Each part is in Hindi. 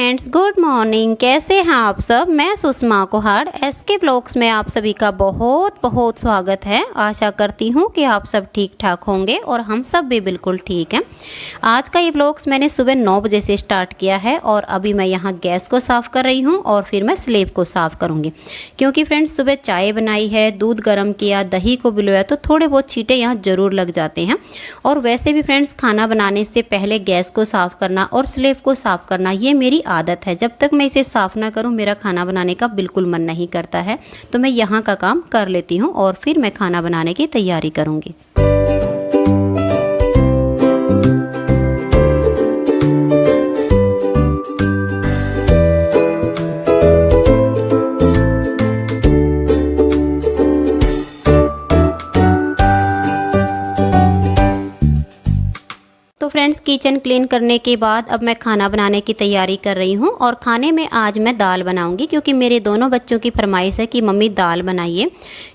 Friends, good morning. कैसे हैं आप सब? मैं सुषमा कुहाड़ एसके ब्लॉग्स में आप सभी का बहुत बहुत स्वागत है। आशा करती हूँ कि आप सब ठीक ठाक होंगे और हम सब भी बिल्कुल ठीक हैं। आज का ये ब्लॉग्स मैंने सुबह 9 बजे से स्टार्ट किया है और अभी मैं यहाँ गैस को साफ़ कर रही हूँ और फिर मैं स्लेब को साफ़ करूँगी, क्योंकि फ्रेंड्स सुबह चाय बनाई है, दूध गर्म किया, दही को भिगोया, तो थोड़े बहुत छींटे यहाँ ज़रूर लग जाते हैं। और वैसे भी फ्रेंड्स खाना बनाने से पहले गैस को साफ़ करना और स्लेब को साफ़ करना ये मेरी आदत है। जब तक मैं इसे साफ़ ना करूं मेरा खाना बनाने का बिल्कुल मन नहीं करता है। तो मैं यहाँ का काम कर लेती हूँ और फिर मैं खाना बनाने की तैयारी करूँगी। तो फ्रेंड्स किचन क्लीन करने के बाद अब मैं खाना बनाने की तैयारी कर रही हूँ और खाने में आज मैं दाल बनाऊंगी, क्योंकि मेरे दोनों बच्चों की फरमाइश है कि मम्मी दाल बनाइए।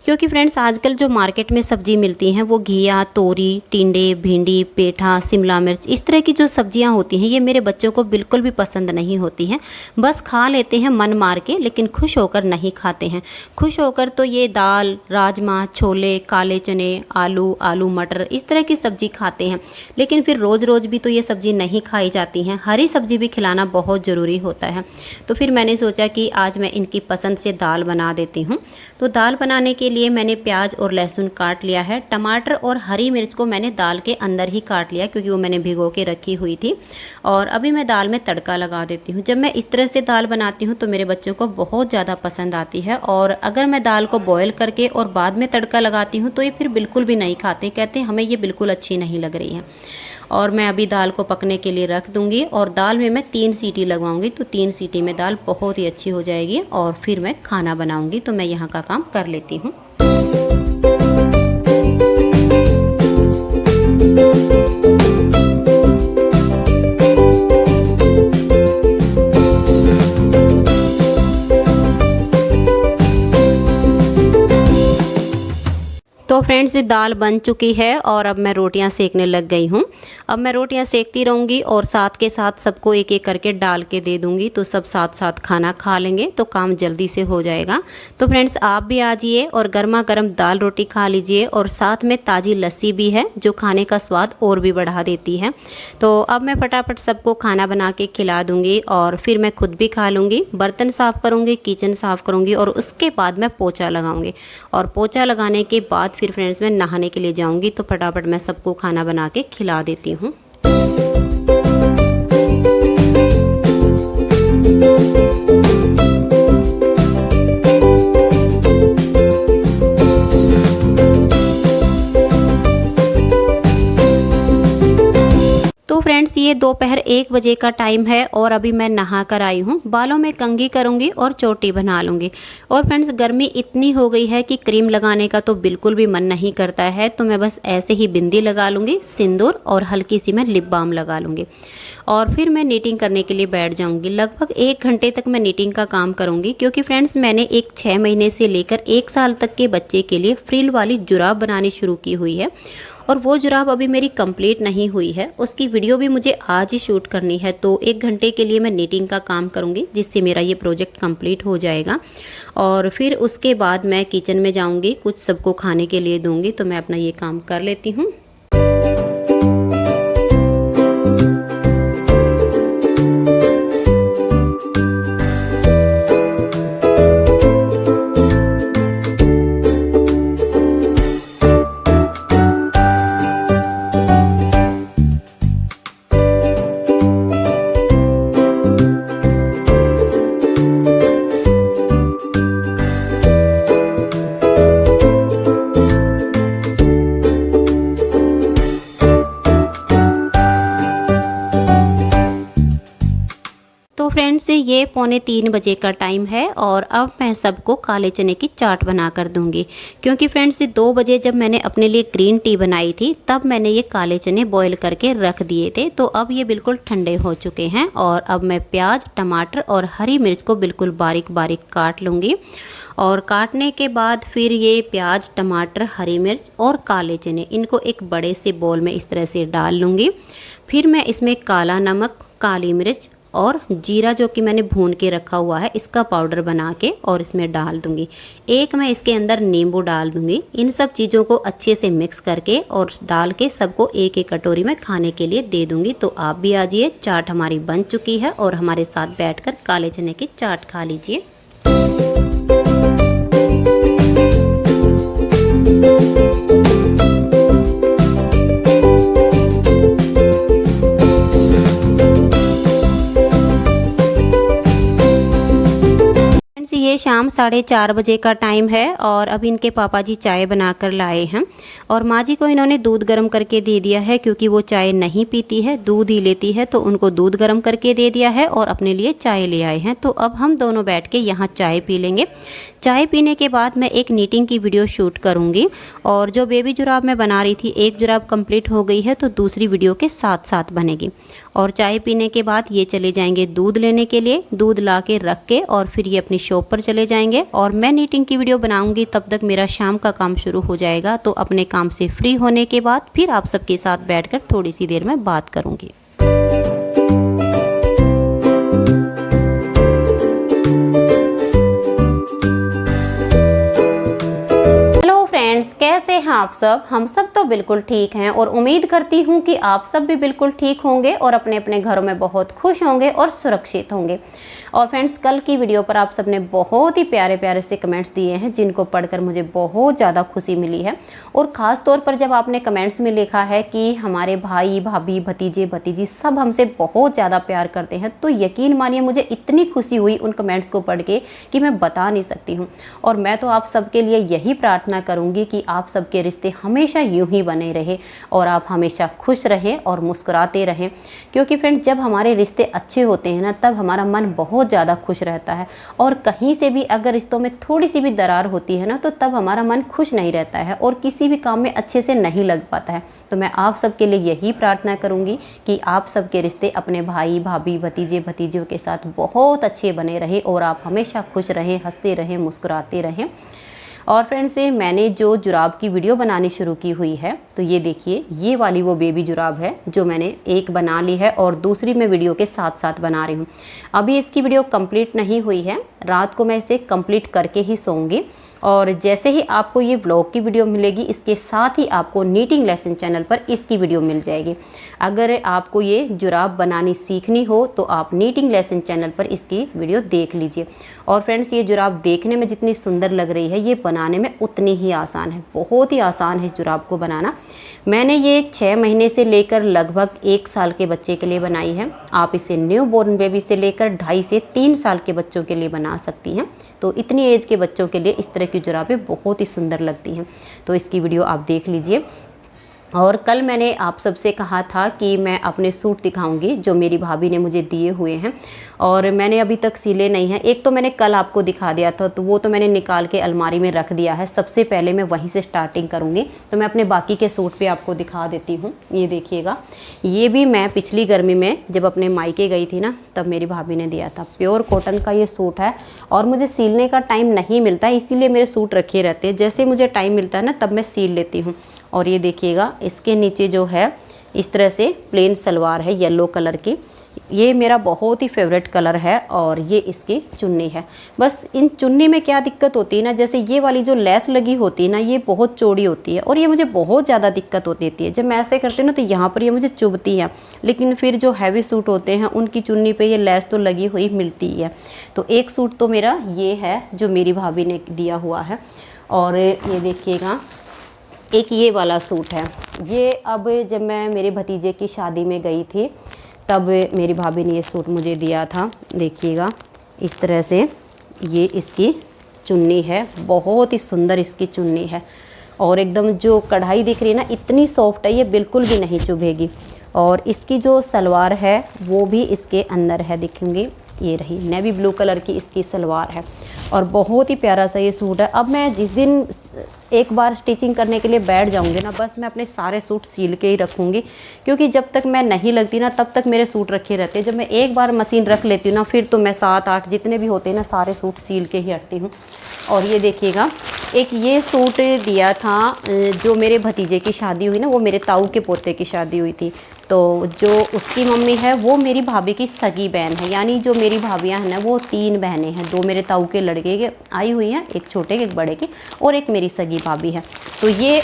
क्योंकि फ्रेंड्स आजकल जो मार्केट में सब्जी मिलती हैं वो घिया, तोरी, टिंडे, भिंडी, पेठा, शिमला मिर्च, इस तरह की जो सब्जियाँ होती हैं ये मेरे बच्चों को बिल्कुल भी पसंद नहीं होती हैं। बस खा लेते हैं मन मार के, लेकिन खुश होकर नहीं खाते हैं। खुश होकर तो ये दाल, राजमा, छोले, काले चने, आलू मटर, इस तरह की सब्जी खाते हैं। लेकिन फिर रोज़ रोज़ भी तो ये सब्ज़ी नहीं खाई जाती हैं, हरी सब्ज़ी भी खिलाना बहुत ज़रूरी होता है। तो फिर मैंने सोचा कि आज मैं इनकी पसंद से दाल बना देती हूँ। तो दाल बनाने के लिए मैंने प्याज और लहसुन काट लिया है। टमाटर और हरी मिर्च को मैंने दाल के अंदर ही काट लिया, क्योंकि वो मैंने भिगो के रखी हुई थी। और अभी मैं दाल में तड़का लगा देती हूँ। जब मैं इस तरह से दाल बनाती हूँ तो मेरे बच्चों को बहुत ज़्यादा पसंद आती है। और अगर मैं दाल को बॉयल करके और बाद में तड़का लगाती हूँ तो ये फिर बिल्कुल भी नहीं खाते, कहते हैं हमें ये बिल्कुल अच्छी नहीं लग रही है। और मैं अभी दाल को पकने के लिए रख दूंगी और दाल में मैं 3 सीटी लगवाऊंगी। तो 3 सीटी में दाल बहुत ही अच्छी हो जाएगी और फिर मैं खाना बनाऊंगी। तो मैं यहाँ का काम कर लेती हूँ। तो फ्रेंड्स दाल बन चुकी है और अब मैं रोटियां सेकने लग गई हूँ। अब मैं रोटियां सेकती रहूँगी और साथ के साथ सबको एक एक करके डाल के दे दूँगी, तो सब साथ साथ खाना खा लेंगे तो काम जल्दी से हो जाएगा। तो फ्रेंड्स आप भी आ जाइए और गर्मा गर्म दाल रोटी खा लीजिए, और साथ में ताज़ी लस्सी भी है जो खाने का स्वाद और भी बढ़ा देती है। तो अब मैं फटाफट सबको खाना बना के खिला दूँगी और फिर मैं खुद भी खा लूँगी। बर्तन साफ़ करूँगी, किचन साफ़ करूँगी और उसके बाद मैं पोछा लगाऊँगी। और पोछा लगाने के बाद फिर फ्रेंड्स मैं नहाने के लिए जाऊंगी। तो फटाफट मैं सबको खाना बना के खिला देती हूँ। तो फ्रेंड्स ये दोपहर 1 बजे का टाइम है और अभी मैं नहा कर आई हूँ। बालों में कंघी करूँगी और चोटी बना लूँगी। और फ्रेंड्स गर्मी इतनी हो गई है कि क्रीम लगाने का तो बिल्कुल भी मन नहीं करता है। तो मैं बस ऐसे ही बिंदी लगा लूँगी, सिंदूर और हल्की सी मैं लिप बाम लगा लूँगी और फिर मैं नीटिंग करने के लिए बैठ जाऊँगी। लगभग 1 घंटे तक मैं नीटिंग का काम करूँगी, क्योंकि फ्रेंड्स मैंने एक 6 महीने से लेकर 1 साल तक के बच्चे के लिए फ्रिल वाली जुराब बनानी शुरू की हुई है। और वो जुराब अभी मेरी कंप्लीट नहीं हुई है, उसकी वीडियो भी मुझे आज ही शूट करनी है। तो 1 घंटे के लिए मैं नीटिंग का काम करूँगी, जिससे मेरा ये प्रोजेक्ट कंप्लीट हो जाएगा। और फिर उसके बाद मैं किचन में जाऊँगी, कुछ सबको खाने के लिए दूँगी। तो मैं अपना ये काम कर लेती हूँ। तो फ्रेंड्स ये 2:45 बजे का टाइम है और अब मैं सबको काले चने की चाट बना कर दूंगी। क्योंकि फ्रेंड्स 2 बजे जब मैंने अपने लिए ग्रीन टी बनाई थी तब मैंने ये काले चने बॉईल करके रख दिए थे। तो अब ये बिल्कुल ठंडे हो चुके हैं और अब मैं प्याज, टमाटर और हरी मिर्च को बिल्कुल बारीक बारीक काट लूँगी। और काटने के बाद फिर ये प्याज, टमाटर, हरी मिर्च और काले चने इनको एक बड़े से बोल में इस तरह से डाल लूँगी। फिर मैं इसमें काला नमक, काली मिर्च और जीरा जो कि मैंने भून के रखा हुआ है इसका पाउडर बना के और इसमें डाल दूंगी। एक मैं इसके अंदर नींबू डाल दूंगी। इन सब चीज़ों को अच्छे से मिक्स करके और डाल के सबको एक एक कटोरी में खाने के लिए दे दूंगी। तो आप भी आ जाइए, चाट हमारी बन चुकी है और हमारे साथ बैठकर काले चने की चाट खा लीजिए। ये शाम 4:30 बजे का टाइम है और अभी इनके पापा जी चाय बनाकर लाए हैं और माँ जी को इन्होंने दूध गर्म करके दे दिया है, क्योंकि वो चाय नहीं पीती है, दूध ही लेती है। तो उनको दूध गर्म करके दे दिया है और अपने लिए चाय ले आए हैं। तो अब हम दोनों बैठ के यहाँ चाय पी लेंगे। चाय पीने के बाद मैं एक नीटिंग की वीडियो शूट करूँगी और जो बेबी जुराब मैं बना रही थी, एक जुराब कंप्लीट हो गई है तो दूसरी वीडियो के साथ साथ बनेगी। और चाय पीने के बाद ये चले जाएंगे दूध लेने के लिए, दूध ला के रख के और फिर ये अपनी शॉप पर चले जाएंगे और मैं नीटिंग की वीडियो बनाऊंगी। तब तक मेरा शाम का काम शुरू हो जाएगा। तो अपने काम से फ्री होने के बाद फिर आप सबके साथ बैठकर थोड़ी सी देर में बात करूंगी। कैसे हैं आप सब? हम सब तो बिल्कुल ठीक हैं और उम्मीद करती हूँ कि आप सब भी बिल्कुल ठीक होंगे और अपने अपने घरों में बहुत खुश होंगे और सुरक्षित होंगे। और फ्रेंड्स, कल की वीडियो पर आप सबने बहुत ही प्यारे प्यारे से कमेंट्स दिए हैं, जिनको पढ़कर मुझे बहुत ज़्यादा खुशी मिली है। और ख़ास तौर पर जब आपने कमेंट्स में लिखा है कि हमारे भाई भाभी भतीजे भतीजी सब हमसे बहुत ज़्यादा प्यार करते हैं, तो यकीन मानिए मुझे इतनी खुशी हुई उन कमेंट्स को पढ़ के कि मैं बता नहीं सकती हूँ। और मैं तो आप सबके लिए यही प्रार्थना करूँगी कि आप सबके रिश्ते हमेशा यूं ही बने रहे और आप हमेशा खुश रहें और मुस्कुराते रहें। क्योंकि फ्रेंड्स, जब हमारे रिश्ते अच्छे होते हैं ना, तब हमारा मन बहुत ज़्यादा खुश रहता है। और कहीं से भी अगर रिश्तों में थोड़ी सी भी दरार होती है ना, तो तब हमारा मन खुश नहीं रहता है और किसी भी काम में अच्छे से नहीं लग पाता है। तो मैं आप सबके लिए यही प्रार्थना करूंगी कि आप सबके रिश्ते अपने भाई भाभी भतीजे भतीजियों के साथ बहुत अच्छे बने रहे और आप हमेशा खुश रहें, हंसते रहें, मुस्कुराते रहें। और फ्रेंड्स, मैंने जो जुराब की वीडियो बनानी शुरू की हुई है, तो ये देखिए, ये वाली वो बेबी जुराब है जो मैंने एक बना ली है और दूसरी मैं वीडियो के साथ साथ बना रही हूँ। अभी इसकी वीडियो कंप्लीट नहीं हुई है, रात को मैं इसे कंप्लीट करके ही सोऊंगी। और जैसे ही आपको ये व्लॉग की वीडियो मिलेगी, इसके साथ ही आपको नीटिंग लेसन चैनल पर इसकी वीडियो मिल जाएगी। अगर आपको ये जुराब बनानी सीखनी हो तो आप नीटिंग लेसन चैनल पर इसकी वीडियो देख लीजिए। और फ्रेंड्स, ये जुराब देखने में जितनी सुंदर लग रही है, ये बनाने में उतनी ही आसान है। बहुत ही आसान है इस जुराब को बनाना। मैंने ये 6 महीने से लेकर लगभग 1 साल के बच्चे के लिए बनाई है। आप इसे न्यू बॉर्न बेबी से लेकर 2.5 से 3 साल के बच्चों के लिए बना सकती हैं। तो इतनी एज के बच्चों के लिए इस तरह की जुराबें बहुत ही सुंदर लगती हैं। तो इसकी वीडियो आप देख लीजिए। और कल मैंने आप सबसे कहा था कि मैं अपने सूट दिखाऊंगी जो मेरी भाभी ने मुझे दिए हुए हैं और मैंने अभी तक सिले नहीं हैं। एक तो मैंने कल आपको दिखा दिया था, तो वो तो मैंने निकाल के अलमारी में रख दिया है। सबसे पहले मैं वहीं से स्टार्टिंग करूंगी। तो मैं अपने बाकी के सूट पे आपको दिखा देती हूँ। ये देखिएगा, ये भी मैं पिछली गर्मी में जब अपने मायके गई थी ना, तब मेरी भाभी ने दिया था। प्योर कॉटन का ये सूट है और मुझे सीलने का टाइम नहीं मिलता, इसीलिए मेरे सूट रखे रहते हैं। जैसे मुझे टाइम मिलता है ना, तब मैं सील लेती हूँ। और ये देखिएगा, इसके नीचे जो है इस तरह से प्लेन सलवार है येलो कलर की। ये मेरा बहुत ही फेवरेट कलर है और ये इसकी चुन्नी है। बस इन चुन्नी में क्या दिक्कत होती है ना, जैसे ये वाली जो लेस लगी होती है ना, ये बहुत चौड़ी होती है और ये मुझे बहुत ज़्यादा दिक्कत होती है। जब मैं ऐसे करती हूँ ना, तो यहाँ पर ये मुझे चुभती है। लेकिन फिर जो हैवी सूट होते हैं, उनकी चुन्नी पे ये लेस तो लगी हुई मिलती है। तो एक सूट तो मेरा ये है जो मेरी भाभी ने दिया हुआ है। और ये देखिएगा, एक ये वाला सूट है। ये अब जब मैं मेरे भतीजे की शादी में गई थी, तब मेरी भाभी ने ये सूट मुझे दिया था। देखिएगा, इस तरह से ये इसकी चुन्नी है। बहुत ही सुंदर इसकी चुन्नी है और एकदम जो कढ़ाई दिख रही है ना, इतनी सॉफ्ट है, ये बिल्कुल भी नहीं चुभेगी। और इसकी जो सलवार है वो भी इसके अंदर है, दिखेंगी। ये रही नेवी ब्लू कलर की इसकी सलवार है और बहुत ही प्यारा सा ये सूट है। अब मैं जिस दिन एक बार स्टिचिंग करने के लिए बैठ जाऊंगी ना, बस मैं अपने सारे सूट सील के ही रखूँगी, क्योंकि जब तक मैं नहीं लगती ना, तब तक मेरे सूट रखे रहते हैं। जब मैं एक बार मशीन रख लेती हूँ ना, फिर तो मैं 7-8 जितने भी होते हैं ना, सारे सूट सील के ही हटती हूँ। और ये देखिएगा, एक ये सूट दिया था जो मेरे भतीजे की शादी हुई ना, वो मेरे ताऊ के पोते की शादी हुई थी। तो जो उसकी मम्मी है वो मेरी भाभी की सगी बहन है, यानी जो मेरी भाभियाँ हैं ना वो 3 बहनें हैं, 2 मेरे ताऊ के लड़के के आई हुई हैं, एक छोटे के एक बड़े की, और एक मेरी सगी भाभी है। तो ये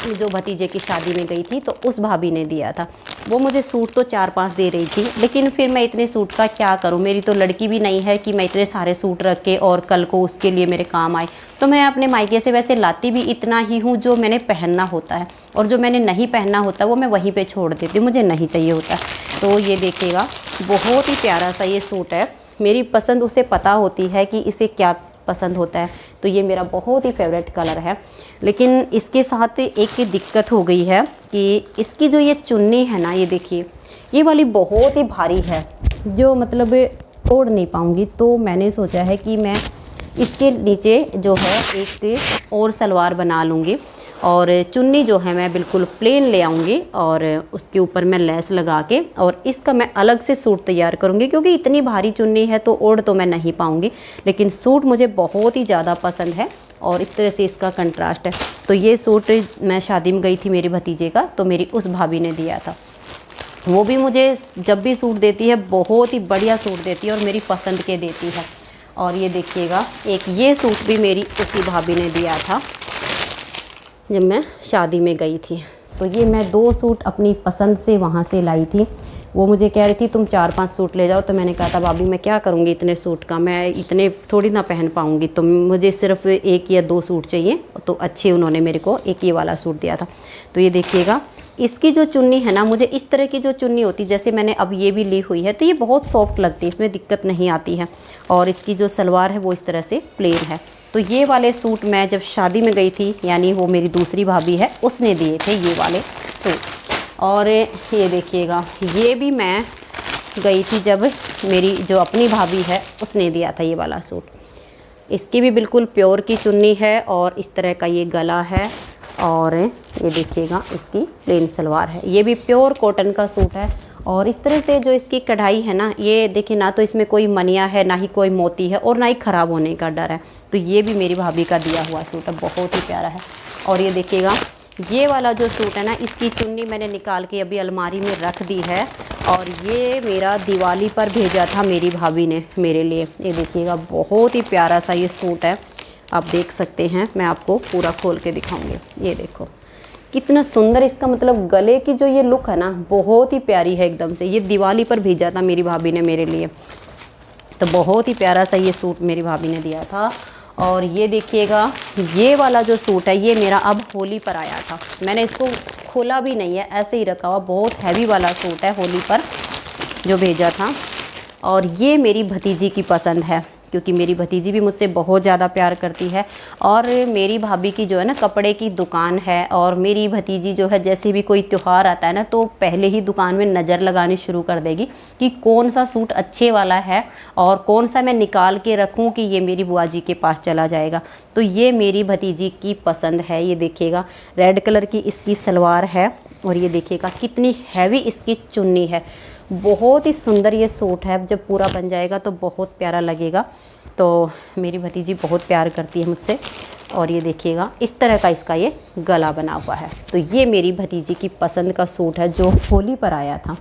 जो भतीजे की शादी में गई थी तो उस भाभी ने दिया था। वो मुझे सूट तो 4-5 दे रही थी, लेकिन फिर मैं इतने सूट का क्या करूं, मेरी तो लड़की भी नहीं है कि मैं इतने सारे सूट रख के और कल को उसके लिए मेरे काम आए। तो मैं अपने मायके से वैसे लाती भी इतना ही हूँ जो मैंने पहनना होता है, और जो मैंने नहीं पहनना होता वो मैं वहीं पर छोड़ देती हूँ, मुझे नहीं चाहिए होता। तो ये देखिएगा बहुत ही प्यारा सा ये सूट है, मेरी पसंद उसे पता होती है कि इसे क्या पसंद होता है। तो ये मेरा बहुत ही फेवरेट कलर है, लेकिन इसके साथ एक दिक्कत हो गई है कि इसकी जो ये चुन्नी है ना, ये देखिए ये वाली बहुत ही भारी है, जो मतलब ओढ़ नहीं पाऊँगी। तो मैंने सोचा है कि मैं इसके नीचे जो है एक और सलवार बना लूँगी, और चुन्नी जो है मैं बिल्कुल प्लेन ले आऊँगी, और उसके ऊपर मैं लेस लगा के और इसका मैं अलग से सूट तैयार करूँगी, क्योंकि इतनी भारी चुन्नी है तो ओढ़ तो मैं नहीं पाऊँगी, लेकिन सूट मुझे बहुत ही ज़्यादा पसंद है और इस तरह से इसका कंट्रास्ट है। तो ये सूट मैं शादी में गई थी मेरी भतीजे का, तो मेरी उस भाभी ने दिया था। वो भी मुझे जब भी सूट देती है बहुत ही बढ़िया सूट देती है और मेरी पसंद के देती है। और ये देखिएगा एक ये सूट भी मेरी उसी भाभी ने दिया था जब मैं शादी में गई थी। तो ये मैं 2 सूट अपनी पसंद से वहाँ से लाई थी। वो मुझे कह रही थी तुम 4-5 सूट ले जाओ, तो मैंने कहा था भाभी मैं क्या करूँगी इतने सूट का, मैं इतने थोड़ी ना पहन पाऊँगी, तो मुझे सिर्फ 1 या 2 सूट चाहिए। तो अच्छे उन्होंने मेरे को एक ये वाला सूट दिया था। तो ये देखिएगा इसकी जो चुन्नी है ना, मुझे इस तरह की जो चुन्नी होती जैसे मैंने अब ये भी ली हुई है, तो ये बहुत सॉफ्ट लगती है, इसमें दिक्कत नहीं आती है। और इसकी जो सलवार है वो इस तरह से प्लेन है। तो ये वाले सूट मैं जब शादी में गई थी, यानी वो मेरी दूसरी भाभी है, उसने दिए थे ये वाले सूट। और ये देखिएगा ये भी मैं गई थी जब मेरी जो अपनी भाभी है उसने दिया था ये वाला सूट। इसकी भी बिल्कुल प्योर की चुन्नी है और इस तरह का ये गला है, और ये देखिएगा इसकी प्लेन सलवार है। ये भी प्योर कॉटन का सूट है, और इस तरह से जो इसकी कढ़ाई है ना, ये देखिए ना तो इसमें कोई मनिया है, ना ही कोई मोती है, और ना ही ख़राब होने का डर है। तो ये भी मेरी भाभी का दिया हुआ सूट है, बहुत ही प्यारा है। और ये देखिएगा ये वाला जो सूट है ना, इसकी चुन्नी मैंने निकाल के अभी अलमारी में रख दी है, और ये मेरा दिवाली पर भेजा था मेरी भाभी ने मेरे लिए। ये देखिएगा बहुत ही प्यारा सा ये सूट है, आप देख सकते हैं, मैं आपको पूरा खोल के दिखाऊंगी। ये देखो कितना सुंदर इसका मतलब गले की जो ये लुक है ना, बहुत ही प्यारी है एकदम से। ये दिवाली पर भेजा था मेरी भाभी ने मेरे लिए, तो बहुत ही प्यारा सा ये सूट मेरी भाभी ने दिया था। और ये देखिएगा ये वाला जो सूट है ये मेरा अब होली पर आया था, मैंने इसको खोला भी नहीं है, ऐसे ही रखा हुआ। बहुत हैवी वाला सूट है, होली पर जो भेजा था। और ये मेरी भतीजी की पसंद है, क्योंकि मेरी भतीजी भी मुझसे बहुत ज़्यादा प्यार करती है। और मेरी भाभी की जो है ना कपड़े की दुकान है, और मेरी भतीजी जो है जैसे भी कोई त्यौहार आता है ना, तो पहले ही दुकान में नज़र लगानी शुरू कर देगी कि कौन सा सूट अच्छे वाला है और कौन सा मैं निकाल के रखूं कि ये मेरी बुआ जी के पास चला जाएगा। तो ये मेरी भतीजी की पसंद है। ये देखिएगा रेड कलर की इसकी सलवार है, और ये देखिएगा कितनी हैवी इसकी चुन्नी है। बहुत ही सुंदर ये सूट है, जब पूरा बन जाएगा तो बहुत प्यारा लगेगा। तो मेरी भतीजी बहुत प्यार करती है मुझसे। और ये देखिएगा इस तरह का इसका ये गला बना हुआ है। तो ये मेरी भतीजी की पसंद का सूट है जो होली पर आया था।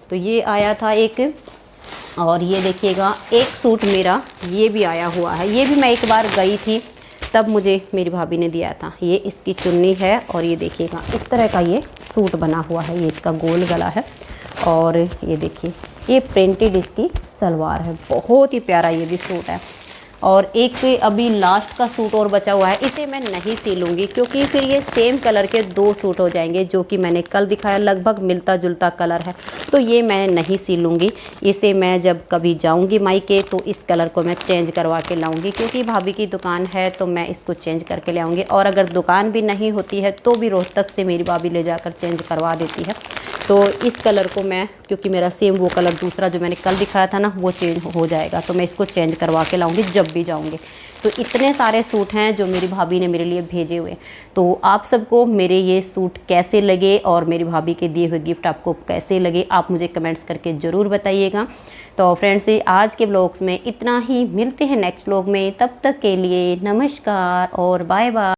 तो ये आया था एक, और ये देखिएगा एक सूट मेरा ये भी आया हुआ है। ये भी मैं एक बार गई थी तब मुझे मेरी भाभी ने दिया था। ये इसकी चुन्नी है, और ये देखिएगा इस तरह का ये सूट बना हुआ है। ये इसका गोल गला है, और ये देखिए ये प्रिंटेड इसकी सलवार है। बहुत ही प्यारा ये भी सूट है। और एक अभी लास्ट का सूट और बचा हुआ है, इसे मैं नहीं सिलूँगी क्योंकि फिर ये सेम कलर के 2 सूट हो जाएंगे, जो कि मैंने कल दिखाया, लगभग मिलता जुलता कलर है। तो ये मैं नहीं सिलूँगी, इसे मैं जब कभी जाऊँगी मायके तो इस कलर को मैं चेंज करवा के लाऊँगी, क्योंकि भाभी की दुकान है तो मैं इसको चेंज करके ले आऊँगी। और अगर दुकान भी नहीं होती है तो भी रोहतक से मेरी भाभी ले जाकर चेंज करवा देती है। तो इस कलर को मैं, क्योंकि मेरा सेम वो कलर दूसरा जो मैंने कल दिखाया था ना वो चेंज हो जाएगा, तो मैं इसको चेंज करवा के लाऊंगी जब भी जाऊंगी। तो इतने सारे सूट हैं जो मेरी भाभी ने मेरे लिए भेजे हुए। तो आप सबको मेरे ये सूट कैसे लगे और मेरी भाभी के दिए हुए गिफ्ट आपको कैसे लगे, आप मुझे कमेंट्स करके ज़रूर बताइएगा। तो फ्रेंड्स आज के ब्लॉग्स में इतना ही, मिलते हैं नेक्स्ट ब्लॉग में, तब तक के लिए नमस्कार और बाय बाय।